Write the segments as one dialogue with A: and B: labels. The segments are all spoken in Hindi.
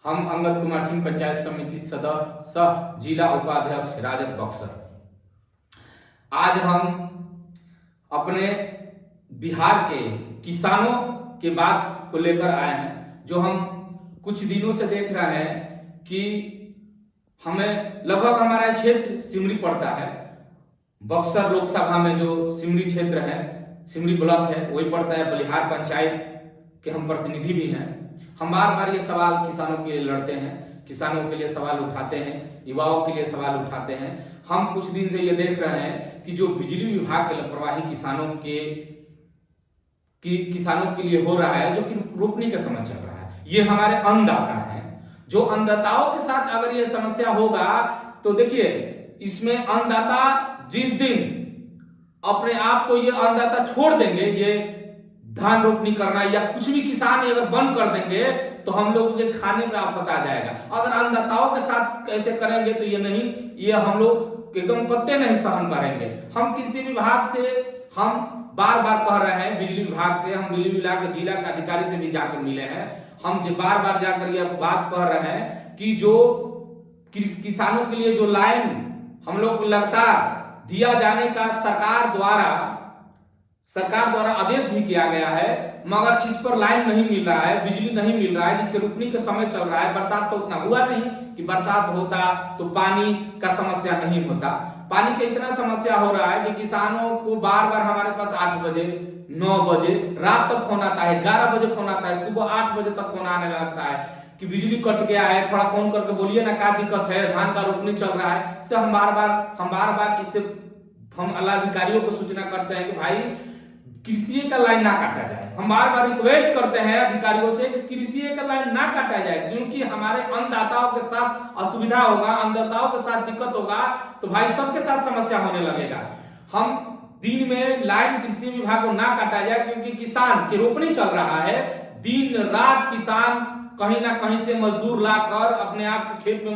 A: हम अंगद कुमार सिंह, पंचायत समिति सदस्य सह जिला उपाध्यक्ष राजद बक्सर। आज हम अपने बिहार के किसानों के बात को लेकर आए हैं, जो हम कुछ दिनों से देख रहे हैं कि हमें लगभग हमारा क्षेत्र सिमरी पड़ता है। बक्सर लोकसभा में जो सिमरी क्षेत्र है, सिमरी ब्लॉक है, वही पड़ता है। बलिहार पंचायत के हम प्रतिनिधि भी हैं। हम बार बार ये सवाल किसानों के लिए लड़ते हैं, किसानों के लिए सवाल उठाते हैं, युवाओं के लिए सवाल उठाते हैं। हम कुछ दिन से ये देख रहे हैं कि जो बिजली विभाग की लापरवाही किसानों के लिए हो रहा है, जो कि रोपनी का समय चल रहा है, ये हमारे अन्नदाता हैं। जो अन्नदाताओं के साथ अगर ये समस्या होगा तो देखिए, इसमें अन्नदाता जिस दिन अपने आप को ये अन्नदाता छोड़ देंगे, ये धान रोपनी करना या कुछ भी किसान अगर बंद कर देंगे तो हम लोगों के खाने में आफत आ जाएगा। अगर अन्नदाताओं के साथ ऐसे करेंगे तो ये हम लोग एकदम कत्ते नहीं सहन करेंगे। हम किसी विभाग से हम बार बार कह रहे हैं, बिजली विभाग से, हम बिजली विभाग के जिला के अधिकारी से भी जाकर मिले हैं। हम बार बार जाकर यह बात कह रहे हैं कि जो किसानों के लिए जो लाइन हम लोग लगातार दिया जाने का सरकार द्वारा आदेश भी किया गया है, मगर इस पर लाइन नहीं मिल रहा है, बिजली नहीं मिल रहा है, जिसके रोपनी का समय चल रहा है। बरसात तो उतना हुआ नहीं कि बरसात होता तो पानी का समस्या नहीं होता। पानी का इतना समस्या हो रहा है कि किसानों को बार बार हमारे पास 8 बजे 9 बजे रात तक फोन आता है, 11 बजे फोन आता है, सुबह 8 बजे तक फोन आने लगता है कि बिजली कट गया है, थोड़ा फोन करके बोलिए ना, क्या दिक्कत है, धान का रोपनी चल रहा है। इससे हम बार बार इससे हम अल्लाह अधिकारियों को सूचना करते हैं कि भाई कृषि का लाइन ना काटा जाए। हम बार बार रिक्वेस्ट करते हैं अधिकारियों से कि कृषि का लाइन ना काटा जाए, क्योंकि हमारे अन्नदाताओं के साथ असुविधा होगा, अन्नदाताओं के साथ दिक्कत होगा तो भाई सबके साथ समस्या होने लगेगा। हम दिन में लाइन कृषि विभाग को ना काटा जाए, क्योंकि किसान की रोपनी चल रहा है, दिन रात किसान कहीं ना कहीं से मजदूर लाकर अपने आप खेत में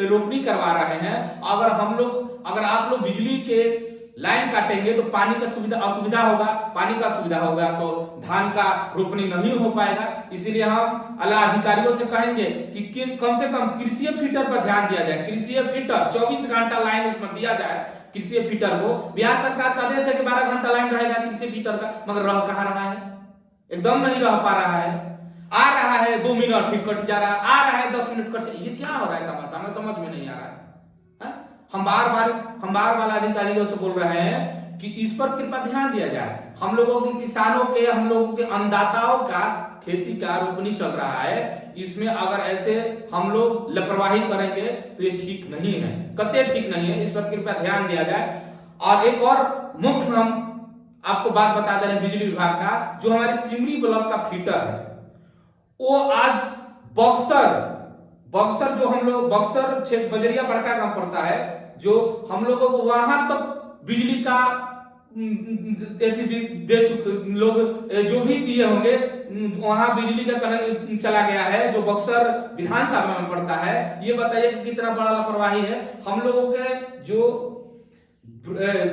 A: रोपनी करवा रहे हैं। अगर आप लोग बिजली के लाइन काटेंगे तो पानी का असुविधा होगा, पानी का असुविधा होगा तो धान का रोपनी नहीं हो पाएगा। इसीलिए हम अला अधिकारियों से कहेंगे कि कम से कम कृषि फीटर पर ध्यान दिया जाए। कृषि फीटर 24 घंटा लाइन उसमें दिया जाए कृषि फीटर को। बिहार सरकार का आदेश है कि 12 घंटा लाइन रहेगा कृषि फीटर का, मगर रह कहाँ रहा है, एकदम नहीं रह पा रहा है। आ रहा है 2 मिनट फिर कट जा रहा है, आ रहा है 10 मिनट कट, ये क्या हो रहा है तमाशा, हमें समझ में नहीं आ रहा है। हम बार बार अधिकारियों से बोल रहे हैं कि इस पर कृपया ध्यान दिया जाए। हम लोगों के किसानों के, हम लोगों के अन्नदाताओं का खेती का रोपनी चल रहा है, इसमें अगर ऐसे हम लोग लापरवाही करेंगे तो ये ठीक नहीं है, कतई ठीक नहीं है। इस पर कृपया ध्यान दिया जाए। और एक और मुख्य हम आपको बात बता दे रहे हैं बिजली विभाग का, जो हमारे सिमरी ब्लॉक का फीटर है, वो आज बक्सर जो हम लोग बक्सर क्षेत्र बजरिया बड़का गांव पड़ता है, जो हम लोगों को वहां तक बिजली का दे चुके लोग जो भी दिए होंगे, वहां बिजली का कनेक्शन चला गया है, जो बक्सर विधानसभा में पड़ता है। ये बताइए कि कितना बड़ा लापरवाही है। हम लोगों के जो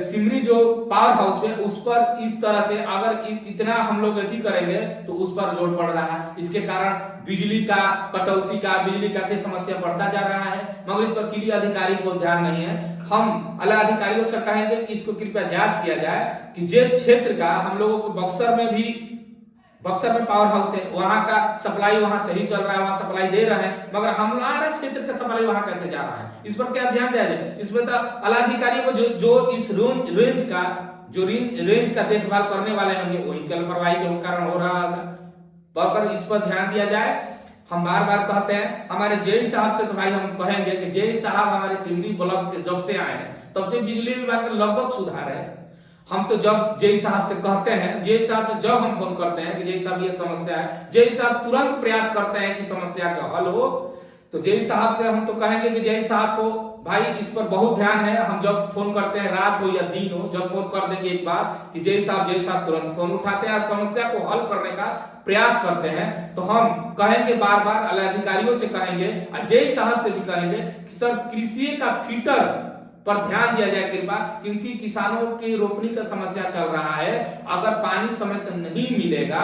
A: सिमरी जो पावर हाउस है उस पर इस तरह से अगर इतना हम लोग अति करेंगे तो उस पर जोर पड़ रहा है। इसके कारण बिजली का कटौती का, बिजली का समस्या बढ़ता जा रहा है, मगर इस पर किसी अधिकारी को ध्यान नहीं है। हम अला अधिकारियों से कहेंगे कि इसको कृपया जांच किया जाए कि जिस क्षेत्र का हम लोगों को बक्सर में पावर हाउस है, वहां का सप्लाई वहां सही चल रहा है, वहां सप्लाई दे रहे हैं, मगर हमारा क्षेत्र का सप्लाई वहां कैसे जा रहा है, इस पर क्या ध्यान दिया जाए। इसमें तो अला अधिकारियों को जो इस रेंज का देखभाल करने वाले होंगे, वही लापरवाही के कारण हो रहा होगा, पर इस पर ध्यान दिया जाए। हम बार बार कहते हैं हमारे जेई साहब से, तो भाई हम कहेंगे कि जेई साहब हमारे सिमरी ब्लॉक जब से आए हैं तब से बिजली विभाग में लगभग सुधार है। हम तो जब जेई साहब से कहते हैं, जेई साहब से जब हम फोन करते हैं कि जेई साहब ये समस्या है, जेई साहब तुरंत प्रयास करते हैं कि समस्या का हल हो। तो जेई साहब से हम तो कहेंगे कि जेई साहब को भाई इस पर बहुत ध्यान है। हम जब फोन करते हैं, रात हो या दिन हो, जब फोन कर देंगे एक बार कि जेई साहब तुरंत फोन उठाते हैं, समस्या को हल करने का प्रयास करते हैं। तो हम कहेंगे बार बार अधिकारियों से कहेंगे और जेई साहब से भी कहेंगे कि सर कृषि का फीटर पर ध्यान दिया जाए कृपा, क्योंकि किसानों की रोपनी का समस्या चल रहा है। अगर पानी समय से नहीं मिलेगा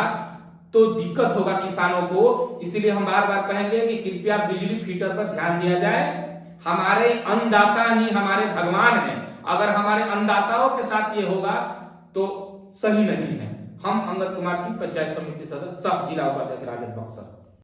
A: तो दिक्कत होगा किसानों को। इसीलिए हम बार बार कहेंगे कि कृपया बिजली फीटर पर ध्यान दिया जाए। हमारे अन्नदाता ही हमारे भगवान हैं। अगर हमारे अन्नदाताओं के साथ ये होगा तो सही नहीं है। हम अंगद कुमार सिंह, पंचायत समिति सदस्य, सब जिला उपाध्यक्ष राजद बक्सर।